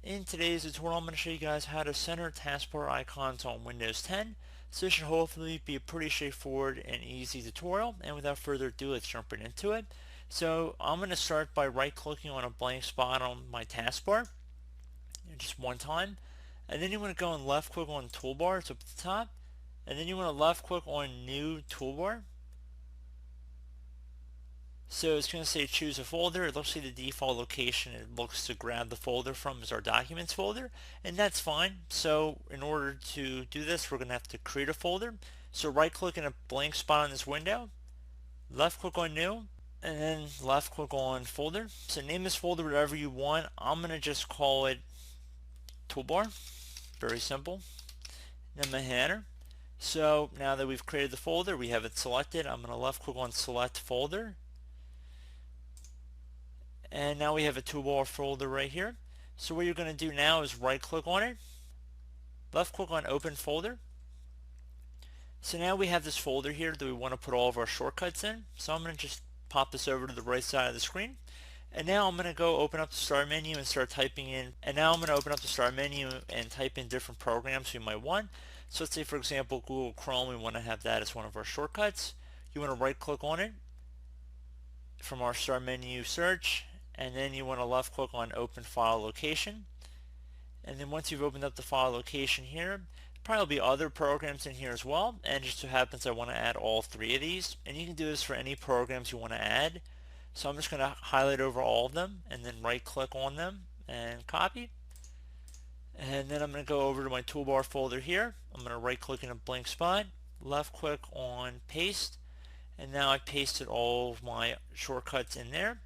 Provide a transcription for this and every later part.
In today's tutorial, I'm going to show you guys how to center taskbar icons on Windows 10. So this should hopefully be a pretty straightforward and easy tutorial. And without further ado, let's jump right into it. So I'm going to start by right-clicking on a blank spot on my taskbar, just one time. And then you want to go and left-click on Toolbar, it's up at the top. And then you want to left-click on New Toolbar. So it's going to say choose a folder. It looks like the default location it looks to grab the folder from is our documents folder, and that's fine. So in order to do this, we're going to have to create a folder. So right click in a blank spot on this window, left click on new, and then left click on folder. So name this folder whatever you want. I'm going to just call it toolbar. Very simple. Then my header. So now that we've created the folder, we have it selected. I'm going to left click on select folder. And now we have a toolbar folder right here. So what you're going to do now is right click on it, left click on open folder. So now we have this folder here that we want to put all of our shortcuts in. So I'm going to just pop this over to the right side of the screen. And now I'm going to go open up the start menu and start typing in. And now I'm going to open up the start menu and type in different programs we might want. So let's say for example Google Chrome, we want to have that as one of our shortcuts. You want to right click on it from our start menu search, and then you want to left click on open file location. And then once you've opened up the file location here, probably be other programs in here as well, and just so happens I want to add all three of these, and you can do this for any programs you want to add. So I'm just going to highlight over all of them and then right click on them and copy. And then I'm going to go over to my toolbar folder here. I'm going to right click in a blank spot, left click on paste, and now I pasted all of my shortcuts in there.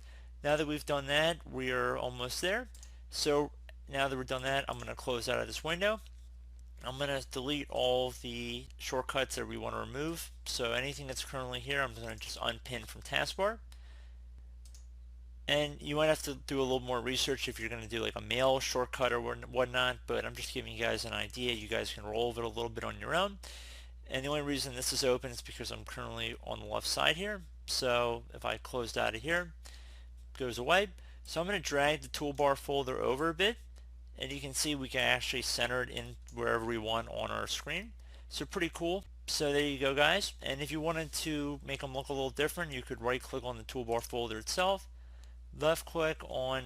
Now that we've done that, we are almost there. So now that we're done that, I'm going to close out of this window. I'm going to delete all of the shortcuts that we want to remove. So anything that's currently here, I'm going to just unpin from taskbar. And you might have to do a little more research if you're going to do like a mail shortcut or whatnot, but I'm just giving you guys an idea. You guys can roll with it a little bit on your own. And the only reason this is open is because I'm currently on the left side here. So if I closed out of here, goes away. So I'm going to drag the toolbar folder over a bit, and you can see we can actually center it in wherever we want on our screen. So pretty cool. So there you go guys, and if you wanted to make them look a little different, you could right click on the toolbar folder itself, left click on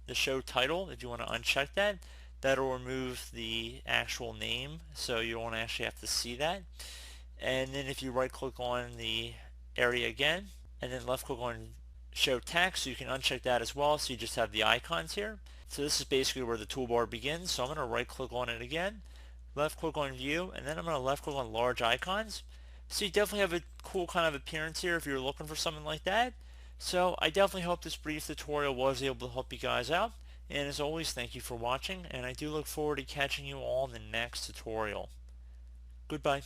the show title if you want to uncheck that. That'll remove the actual name, so you won't actually have to see that. And then if you right click on the area again and then left click on show text, so you can uncheck that as well, so you just have the icons here. So this is basically where the toolbar begins. So I'm going to right click on it again, left click on view, and then I'm going to left click on large icons. So you definitely have a cool kind of appearance here if you're looking for something like that. So I definitely hope this brief tutorial was able to help you guys out, and as always, thank you for watching, and I do look forward to catching you all in the next tutorial. Goodbye.